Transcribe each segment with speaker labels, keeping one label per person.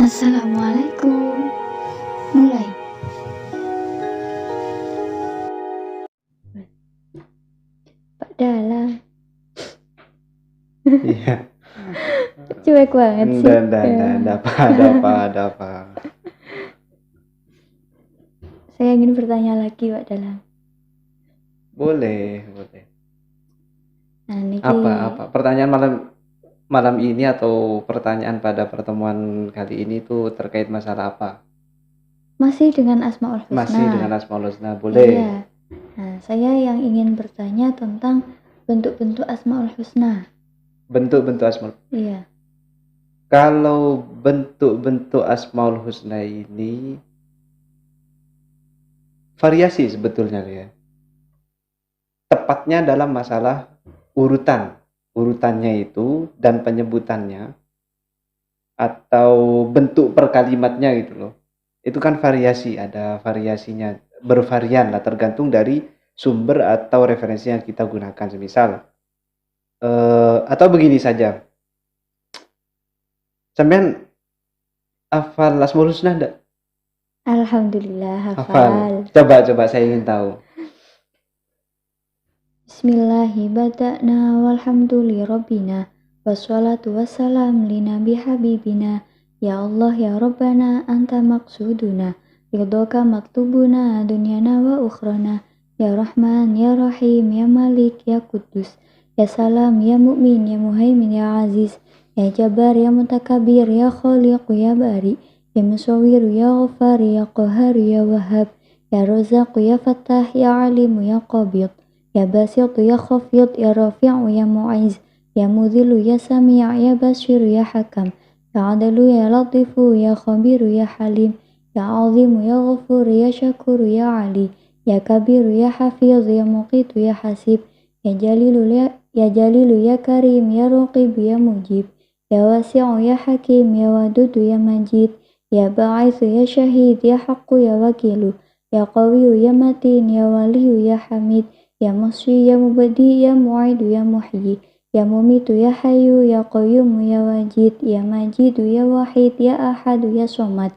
Speaker 1: Assalamualaikum. Mulai. Pak Dalang.
Speaker 2: Iya.
Speaker 1: Cuek banget sih.
Speaker 2: Ada apa.
Speaker 1: Saya ingin bertanya lagi, Pak Dalang.
Speaker 2: Boleh.
Speaker 1: Nah, niki
Speaker 2: Apa? Pertanyaan malam ini atau pertanyaan pada pertemuan kali ini tuh terkait masalah apa?
Speaker 1: masih dengan Asmaul Husna.
Speaker 2: Masih dengan Asmaul Husna, boleh.
Speaker 1: Iya. Nah, saya yang ingin bertanya tentang bentuk-bentuk Asmaul Husna.
Speaker 2: Bentuk-bentuk Asmaul.
Speaker 1: Iya.
Speaker 2: Kalau bentuk-bentuk Asmaul Husna ini variasi sebetulnya ya. Tepatnya dalam masalah urutannya itu dan penyebutannya atau bentuk per kalimatnya gitu loh. Itu kan variasi, ada variasinya, bervarian lah tergantung dari sumber atau referensi yang kita gunakan. Semisal atau begini saja, sampean hafal Asmaul Husna enggak?
Speaker 1: Alhamdulillah
Speaker 2: Hafal.
Speaker 1: hafal.
Speaker 2: Coba saya ingin tahu.
Speaker 1: Bismillahi bada'na walhamduli rabbina wassalatu wassalam li nabi habibina. Ya Allah ya Rabbana anta maksuduna ridhoka maktubuna dunyana wa ukhrana. Ya Rahman ya Rahim ya Malik ya Kudus ya Salam ya Mu'min ya Muhaimin ya Aziz ya Jabbar ya Mutakabir ya Khaliq ya Bari ya Musawwir ya Ghaffar ya Qahhar ya Wahhab ya Razaq ya Fattah ya Alim ya Qabid ya Basit ya Khafid ya Rafi' ya Mu'iz ya Mudhil ya Sami' ya Bashir ya Hakam ya Adalu ya Latifu ya Khabir ya Halim ya Azim ya Ghafur ya Syakur ya Ali ya Kabir ya Hafiz ya Muqit ya Hasib ya Jalilu ya Karim ya Raqib ya Mujib ya Wasi' ya Hakim ya Wadud ya Majid ya Ba'its ya Syahid ya Haqqu ya Wakilu ya Qawi ya Matin ya Wali ya Hamid ya Musyi ya Mubadi ya Mu'id ya Muhyi ya Mumitu ya Hayyu ya Qayyum ya Wajid ya Majid ya Wahid ya Ahad ya Somad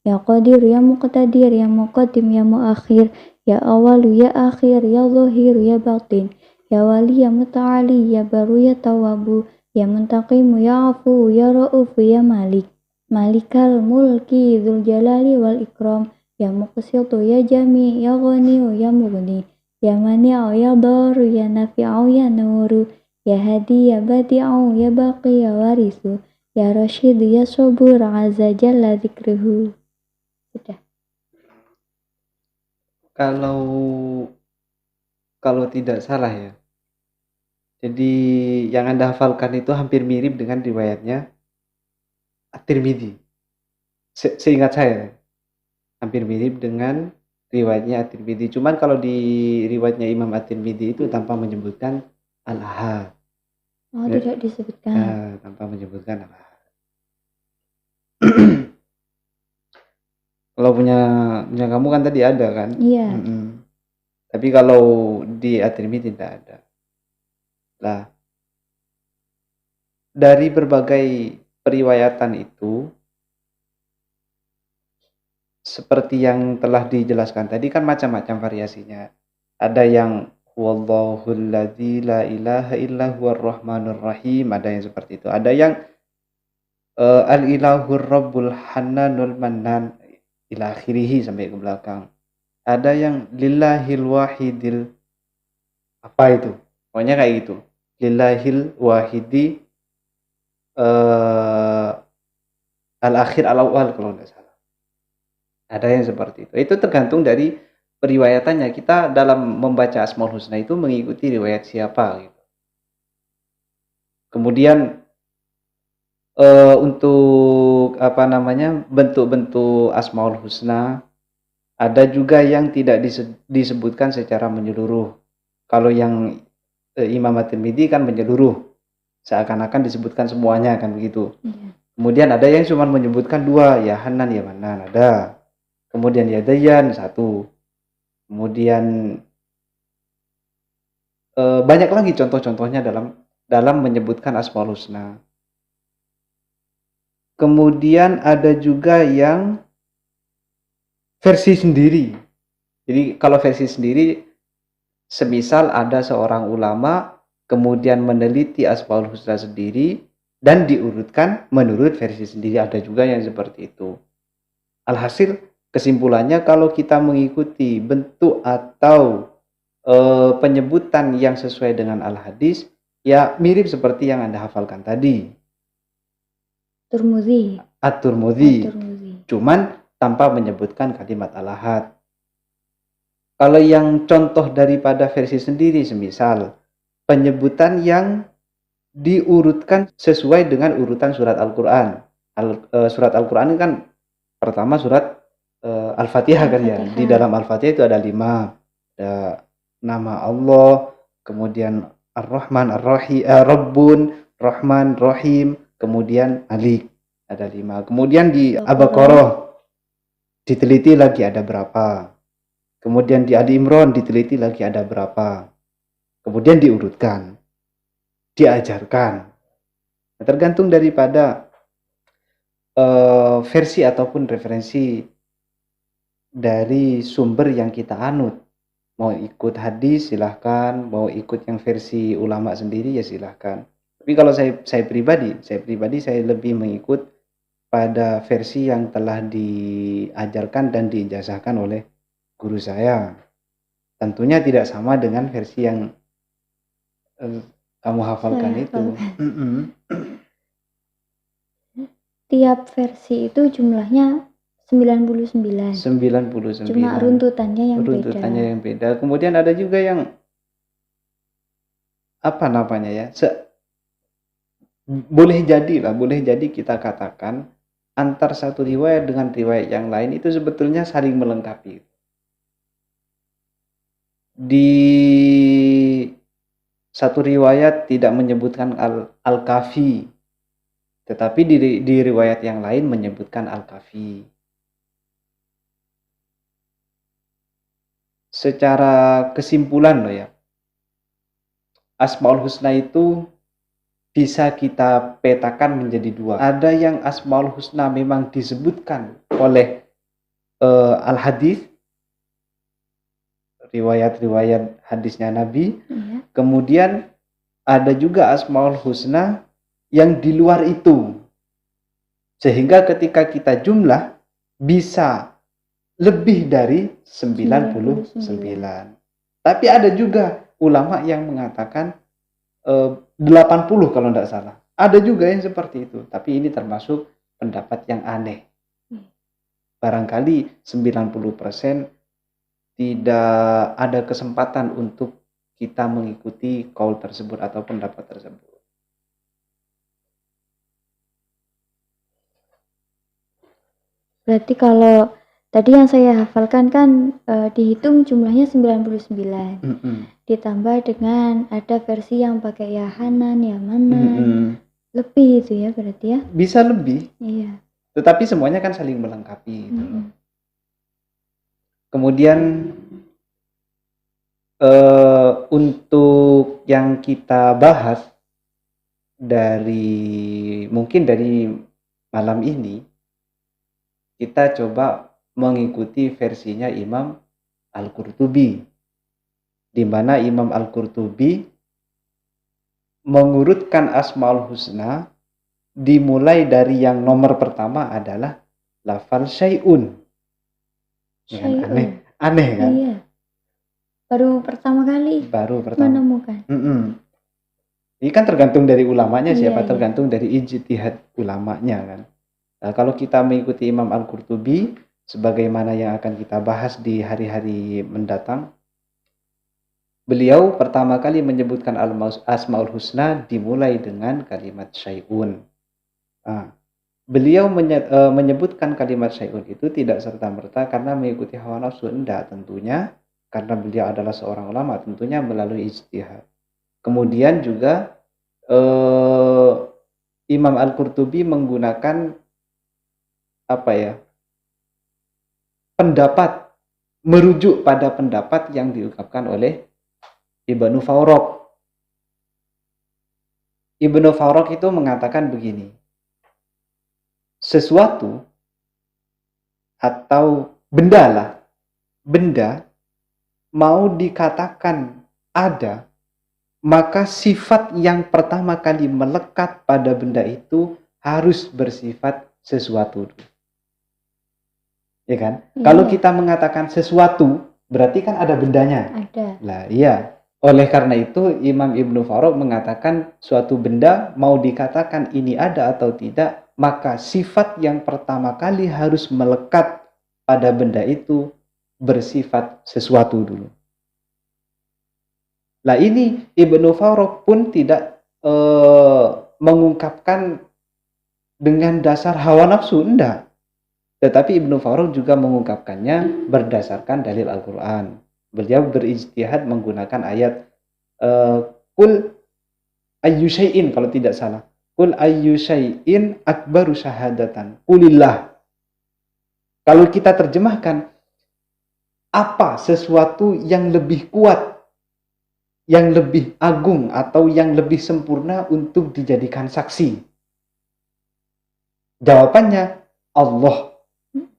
Speaker 1: ya Qadir ya Muqtadir ya Muqaddim ya Muakhir ya Awal ya Akhir ya Zahir ya Batin ya Wali ya Muta'ali ya Baru ya Tawabu ya Muntaqim ya Afu ya Rauf ya Malik Malikal Mulki Dzul Jalali wal Ikram ya Muqsitu ya Jami ya Ghani ya Mughni ya Mani'u ya Daru ya Nafi'u ya Nuru ya Hadi ya Badi'u ya Baqi ya Warisu ya Rashid ya Sabur azza jalla dzikruhu. Sudah.
Speaker 2: Kalau tidak salah ya, jadi yang Anda hafalkan itu hampir mirip dengan riwayatnya At-Tirmidzi. Seingat saya hampir mirip dengan riwayatnya At-Tirmidzi. Cuman kalau di riwayatnya Imam At-Tirmidzi itu tanpa menyebutkan al-ahad.
Speaker 1: Oh, tidak disebutkan.
Speaker 2: Tanpa menyebutkan al-ahad. Kalau punya kamu kan tadi ada kan?
Speaker 1: Iya.
Speaker 2: Tapi kalau di At-Tirmidzi tidak ada. Lah, dari berbagai periwayatan itu, seperti yang telah dijelaskan tadi kan macam-macam variasinya. Ada yang wallahul ladzi la ilaha illa huwar rahmanur rahim, ada yang seperti itu. Ada yang al-ilahur rabbul hannanul mannan ila akhirih sampai ke belakang. Ada yang lillahil wahidil apa itu? Pokoknya kayak gitu. Lillahil wahidi al-akhir al-awwal kalau enggak salah. Ada yang seperti itu. Itu tergantung dari periwayatannya. Kita dalam membaca Asmaul Husna itu mengikuti riwayat siapa gitu. Kemudian untuk bentuk-bentuk Asmaul Husna ada juga yang tidak disebutkan secara menyeluruh. Kalau yang Imam At-Tirmidzi kan menyeluruh, seakan-akan disebutkan semuanya kan begitu. Kemudian ada yang cuma menyebutkan dua, ya Hanan ya Manan ada. Kemudian ya Dayan satu. Kemudian banyak lagi contoh-contohnya dalam menyebutkan Asmaul Husna. Kemudian ada juga yang versi sendiri. Jadi kalau versi sendiri, semisal ada seorang ulama kemudian meneliti Asmaul Husna sendiri dan diurutkan menurut versi sendiri, ada juga yang seperti itu. Alhasil kesimpulannya, kalau kita mengikuti bentuk atau penyebutan yang sesuai dengan al-hadis, ya mirip seperti yang Anda hafalkan tadi,
Speaker 1: Turmuzi.
Speaker 2: At-Tirmidzi, cuman tanpa menyebutkan kalimat al-ahad. Kalau yang contoh daripada versi sendiri, semisal penyebutan yang diurutkan sesuai dengan urutan surat Al-Quran. Surat Al-Quran ini kan pertama surat Al-Fatihah kan ya. Di dalam Al-Fatihah itu ada 5. Ada nama Allah, kemudian Ar-Rahman, Ar-Rahim, Rabbun, Rahman, Rahim, kemudian Malik. Ada 5. Kemudian di Al-Baqarah diteliti lagi ada berapa. Kemudian di Ali Imran diteliti lagi ada berapa. Kemudian diurutkan, diajarkan. Tergantung daripada versi ataupun referensi dari sumber yang kita anut. Mau ikut hadis silahkan, mau ikut yang versi ulama sendiri ya silahkan. Tapi kalau saya pribadi saya lebih mengikut pada versi yang telah diajarkan dan diijazahkan oleh guru saya. Tentunya tidak sama dengan versi yang kamu hafalkan itu.
Speaker 1: Tiap versi itu jumlahnya 99. Cuma runtutannya yang
Speaker 2: beda. Kemudian ada juga yang apa namanya ya? Boleh jadi kita katakan antar satu riwayat dengan riwayat yang lain itu sebetulnya saling melengkapi. Di satu riwayat tidak menyebutkan al-kafi, tetapi di riwayat yang lain menyebutkan al-kafi. Secara kesimpulan loh ya, Asmaul Husna itu bisa kita petakan menjadi 2. Ada yang Asmaul Husna memang disebutkan oleh al-hadis, riwayat-riwayat hadisnya Nabi. Kemudian ada juga Asmaul Husna yang di luar itu, sehingga ketika kita jumlah bisa lebih dari 99. Tapi ada juga ulama yang mengatakan 80 kalau tidak salah. Ada juga yang seperti itu, tapi ini termasuk pendapat yang aneh. Barangkali 90% tidak ada kesempatan untuk kita mengikuti qaul tersebut atau pendapat tersebut.
Speaker 1: Berarti kalau tadi yang saya hafalkan kan dihitung jumlahnya 99. Ditambah dengan ada versi yang pakai ya Hanan, ya Manan. Lebih itu ya berarti ya?
Speaker 2: Bisa lebih.
Speaker 1: Iya.
Speaker 2: Tetapi semuanya kan saling melengkapi. Kemudian untuk yang kita bahas mungkin dari malam ini, kita coba mengikuti versinya Imam Al-Qurtubi, di mana Imam Al-Qurtubi mengurutkan Asmaul Husna dimulai dari yang nomor pertama adalah lafal syai'un. Aneh kan?
Speaker 1: Iya. Baru pertama kali menemukan.
Speaker 2: Ini kan tergantung dari ulamanya siapa, tergantung dari ijtihad ulamanya kan. Nah, kalau kita mengikuti Imam Al-Qurtubi sebagaimana yang akan kita bahas di hari-hari mendatang, beliau pertama kali menyebutkan Asmaul Husna dimulai dengan kalimat syai'un. Beliau menyebutkan kalimat syai'un itu tidak serta-merta karena mengikuti hawa nafsu, enggak, tentunya karena beliau adalah seorang ulama, tentunya melalui ijtihad. Kemudian juga Imam Al-Qurtubi menggunakan pendapat, merujuk pada pendapat yang diungkapkan oleh Ibnu Fawraq. Ibnu Fawraq itu mengatakan begini, sesuatu atau benda lah, benda mau dikatakan ada, maka sifat yang pertama kali melekat pada benda itu harus bersifat sesuatu. Ya kan? Kalau kita mengatakan sesuatu, berarti kan ada bendanya.
Speaker 1: Ada.
Speaker 2: Lah, iya. Oleh karena itu Imam Ibnu Faruk mengatakan suatu benda mau dikatakan ini ada atau tidak, maka sifat yang pertama kali harus melekat pada benda itu bersifat sesuatu dulu. Lah ini Ibnu Faruk pun tidak mengungkapkan dengan dasar hawa nafsu, enggak. Tetapi Ibnu Faruk juga mengungkapkannya berdasarkan dalil Al-Quran. Beliau berijtihad menggunakan ayat Qul ayyu syai'in, kalau tidak salah. Qul ayyu syai'in akbaru syahadatan. Qulillah. Kalau kita terjemahkan, apa sesuatu yang lebih kuat, yang lebih agung, atau yang lebih sempurna untuk dijadikan saksi? Jawabannya Allah.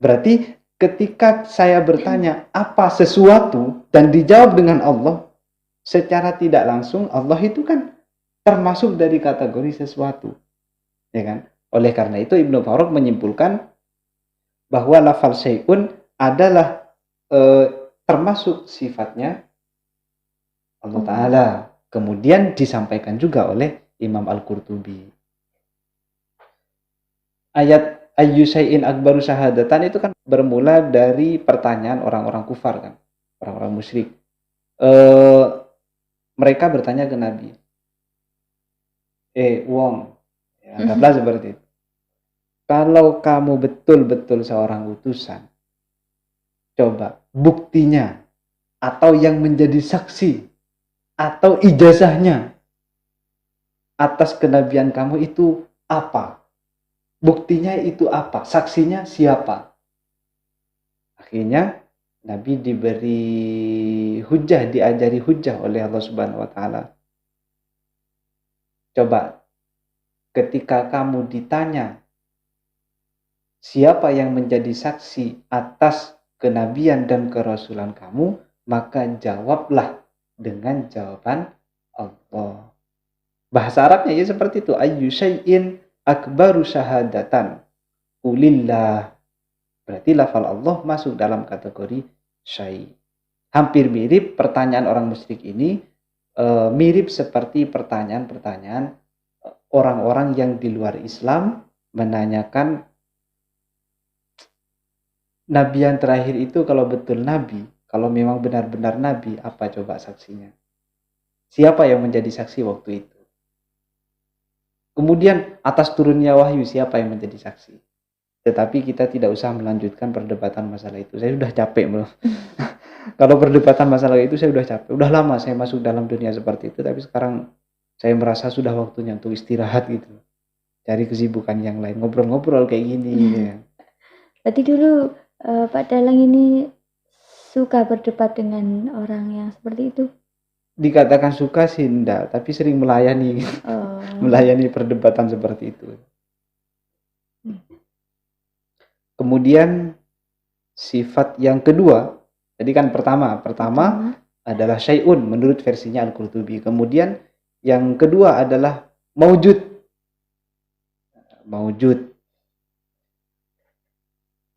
Speaker 2: Berarti ketika saya bertanya apa sesuatu dan dijawab dengan Allah, secara tidak langsung Allah itu kan termasuk dari kategori sesuatu, ya kan? Oleh karena itu Ibnu Faruk menyimpulkan bahwa lafal syai'un adalah termasuk sifatnya Allah Ta'ala. Kemudian disampaikan juga oleh Imam Al-Qurtubi. Ayat ayyu syai'in akbaru syahadatan itu kan bermula dari pertanyaan orang-orang kufar kan, orang-orang musyrik. Mereka bertanya ke Nabi, wong, ya, anggaplah seperti itu. Kalau kamu betul-betul seorang utusan, coba buktinya atau yang menjadi saksi atau ijazahnya atas kenabian kamu itu apa? Buktinya itu apa? Saksinya siapa? Akhirnya Nabi diberi hujah, diajari hujah oleh Allah Subhanahu wa Ta'ala. Coba ketika kamu ditanya siapa yang menjadi saksi atas kenabian dan kerasulan kamu, maka jawablah dengan jawaban Allah. Bahasa Arabnya ya seperti itu, ayyu syai'in akbaru syahadatan qulillah. Berarti lafal Allah masuk dalam kategori syai'. Hampir mirip pertanyaan orang musyrik ini, mirip seperti pertanyaan-pertanyaan orang-orang yang di luar Islam menanyakan Nabi yang terakhir itu kalau betul Nabi, kalau memang benar-benar Nabi, apa coba saksinya? Siapa yang menjadi saksi waktu itu? Kemudian atas turunnya wahyu, siapa yang menjadi saksi? Tetapi kita tidak usah melanjutkan perdebatan masalah itu. Saya sudah capek bro. Kalau perdebatan masalah itu saya sudah capek. Udah lama saya masuk dalam dunia seperti itu, tapi sekarang saya merasa sudah waktunya untuk istirahat gitu. Cari kesibukan yang lain, ngobrol-ngobrol kayak gini. Ya.
Speaker 1: Berarti dulu Pak Dalang ini suka berdebat dengan orang yang seperti itu?
Speaker 2: Dikatakan suka sih enggak, tapi sering melayani gitu. Melayani perdebatan seperti itu. Kemudian sifat yang kedua, jadi kan pertama adalah syai'un menurut versinya Al-Qurtubi. Kemudian yang kedua adalah maujud.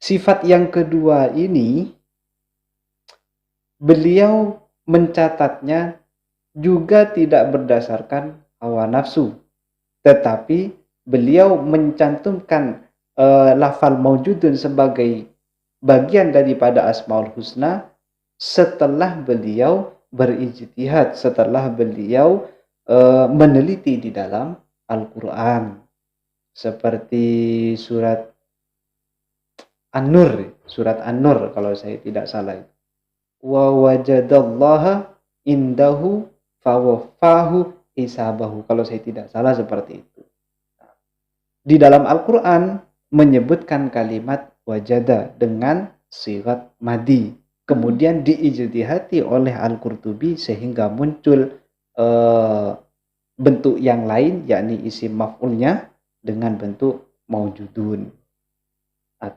Speaker 2: Sifat yang kedua ini beliau mencatatnya juga tidak berdasarkan hawa nafsu, tetapi beliau mencantumkan lafal maujudun sebagai bagian daripada Asmaul Husna setelah beliau berijtihad, setelah beliau meneliti di dalam Al-Quran, seperti surat An-Nur kalau saya tidak salah. Wa wajadallaha indahu fawafahu hisabahu, kalau saya tidak salah seperti itu. Di dalam Al-Quran menyebutkan kalimat wajada dengan sigat madi, kemudian diijtihadi oleh Al-Qurtubi sehingga muncul bentuk yang lain, yakni isim maf'ulnya dengan bentuk maujudun.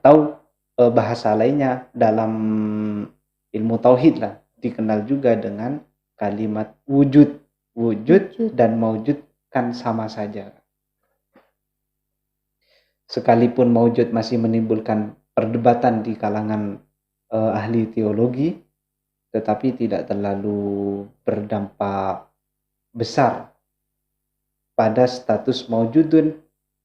Speaker 2: atau bahasa lainnya dalam ilmu tauhid lah dikenal juga dengan kalimat wujud. Wujud dan maujud kan sama saja. Sekalipun maujud masih menimbulkan perdebatan di kalangan ahli teologi, tetapi tidak terlalu berdampak besar pada status maujudun,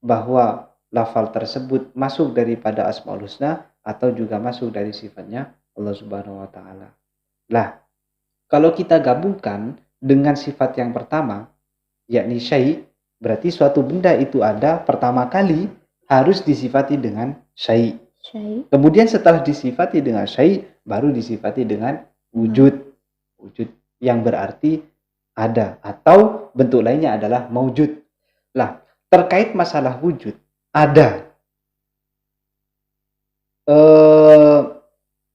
Speaker 2: bahwa lafal tersebut masuk daripada Asmaul Husna atau juga masuk dari sifatnya Allah Subhanahu wa taala. Lah, kalau kita gabungkan dengan sifat yang pertama, yakni syai', berarti suatu benda itu ada pertama kali harus disifati dengan syai'. Kemudian setelah disifati dengan syai', baru disifati dengan wujud. Wujud yang berarti ada, atau bentuk lainnya adalah maujud. Lah, terkait masalah wujud, ada.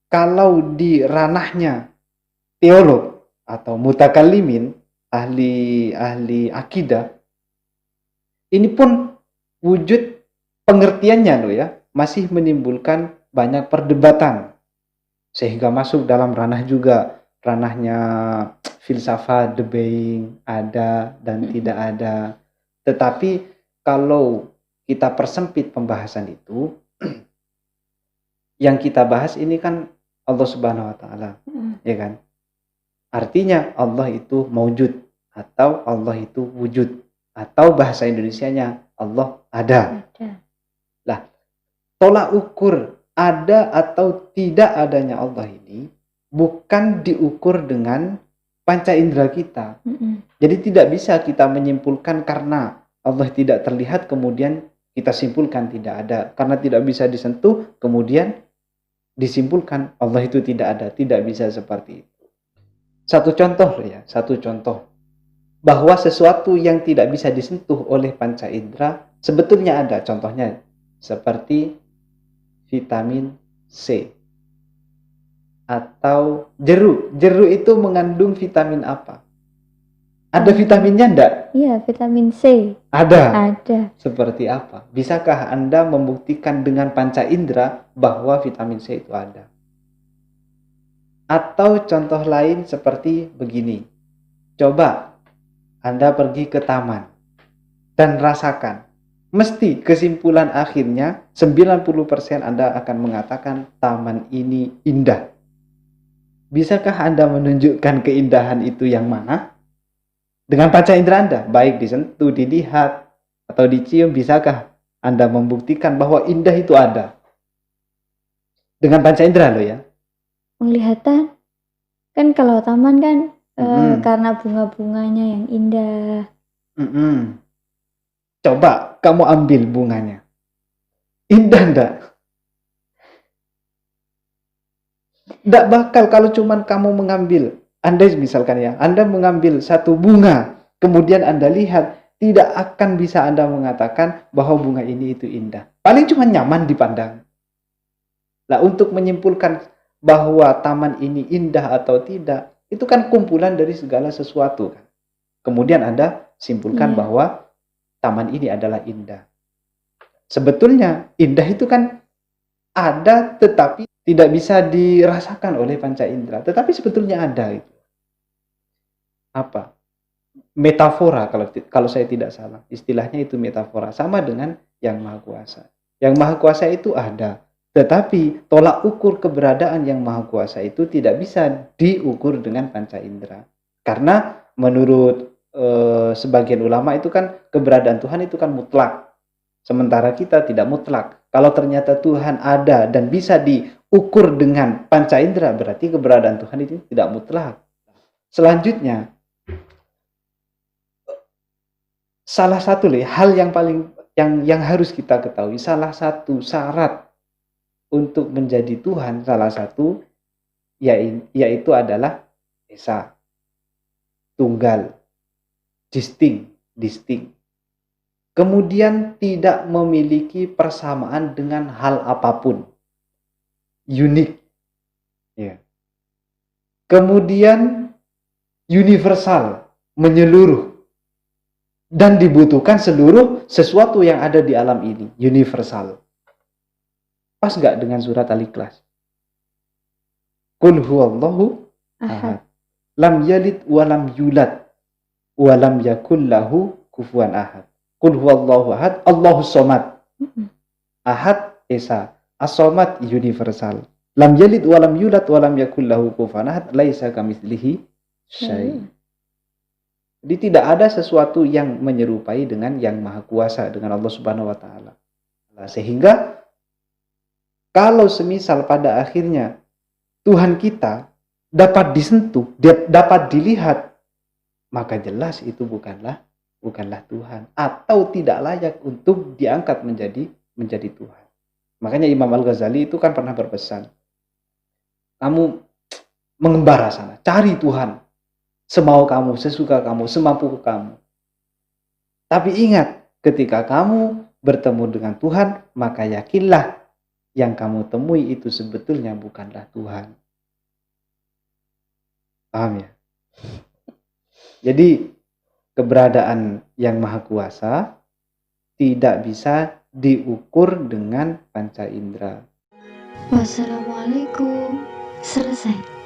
Speaker 2: Kalau di ranahnya teolog atau mutakallimin, ahli akidah, ini pun wujud pengertiannya loh ya, masih menimbulkan banyak perdebatan, sehingga masuk dalam ranah juga, ranahnya filsafat, debating, ada dan tidak ada. Tetapi kalau kita persempit pembahasan itu, yang kita bahas ini kan Allah Subhanahu wa taala, ya kan? Artinya Allah itu maujud, atau Allah itu wujud, atau bahasa Indonesianya Allah ada. Lah, tolak ukur ada atau tidak adanya Allah ini bukan diukur dengan panca indera kita. Jadi tidak bisa kita menyimpulkan karena Allah tidak terlihat kemudian kita simpulkan tidak ada, karena tidak bisa disentuh kemudian disimpulkan Allah itu tidak ada. Tidak bisa seperti itu. Satu contoh bahwa sesuatu yang tidak bisa disentuh oleh panca indera sebetulnya ada. Contohnya seperti vitamin C atau jeruk. Jeruk itu mengandung vitamin apa? Ada vitaminnya enggak?
Speaker 1: Iya, vitamin C.
Speaker 2: Ada.
Speaker 1: Ada.
Speaker 2: Seperti apa? Bisakah Anda membuktikan dengan panca indera bahwa vitamin C itu ada? Atau contoh lain seperti begini. Coba Anda pergi ke taman dan rasakan. Mesti kesimpulan akhirnya 90% Anda akan mengatakan taman ini indah. Bisakah Anda menunjukkan keindahan itu yang mana? Dengan panca indera Anda, baik disentuh, dilihat, atau dicium, bisakah Anda membuktikan bahwa indah itu ada? Dengan panca indera loh ya.
Speaker 1: Penglihatan. Kan kalau taman kan karena bunga-bunganya yang indah.
Speaker 2: Coba kamu ambil bunganya. Indah enggak? Enggak bakal kalau cuman kamu mengambil. Anda misalkan ya, Anda mengambil satu bunga, kemudian Anda lihat, tidak akan bisa Anda mengatakan bahwa bunga ini itu indah. Paling cuma nyaman dipandang. Nah, untuk menyimpulkan bahwa taman ini indah atau tidak, itu kan kumpulan dari segala sesuatu kan. Kemudian Anda simpulkan bahwa taman ini adalah indah. Sebetulnya indah itu kan ada tetapi tidak bisa dirasakan oleh panca indera, tetapi sebetulnya ada itu. Apa? Metafora, kalau saya tidak salah. Istilahnya itu metafora, sama dengan yang Maha Kuasa. Yang Maha Kuasa itu ada, tetapi tolak ukur keberadaan yang Maha Kuasa itu tidak bisa diukur dengan panca indera. Karena menurut sebagian ulama itu kan keberadaan Tuhan itu kan mutlak. Sementara kita tidak mutlak. Kalau ternyata Tuhan ada dan bisa diukur dengan panca indera, berarti keberadaan Tuhan itu tidak mutlak. Selanjutnya, salah satu hal yang paling yang harus kita ketahui, salah satu syarat untuk menjadi Tuhan, salah satu yaitu adalah esa, tunggal, distinct. Kemudian tidak memiliki persamaan dengan hal apapun, unik. Ya. Kemudian universal, menyeluruh. Dan dibutuhkan seluruh sesuatu yang ada di alam ini, universal. Pas nggak dengan surat Al-Ikhlas? Qul huwallahu ahad.
Speaker 1: Ahad.
Speaker 2: Lam yalid wa lam yulad wa lam yakul lahu kufuwan ahad. Qul huwallahu ahad, Allahus somad. Ahad esa, as-somad universal. Lam yalid wa lam yulad wa lam yakul lahu kufuwan ahad, laisa kamitslihi syai'. Jadi tidak ada sesuatu yang menyerupai dengan yang Maha Kuasa, dengan Allah Subhanahu wa taala. Sehingga kalau semisal pada akhirnya Tuhan kita dapat disentuh, dapat dilihat, maka jelas itu bukanlah Tuhan, atau tidak layak untuk diangkat menjadi Tuhan. Makanya Imam Al-Ghazali itu kan pernah berpesan, kamu mengembara sana, cari Tuhan semau kamu, sesuka kamu, semampu kamu. Tapi ingat, ketika kamu bertemu dengan Tuhan, maka yakinlah yang kamu temui itu sebetulnya bukanlah Tuhan. Paham ya? Jadi keberadaan yang Maha Kuasa tidak bisa diukur dengan panca indera.
Speaker 1: Wassalamualaikum. Selesai.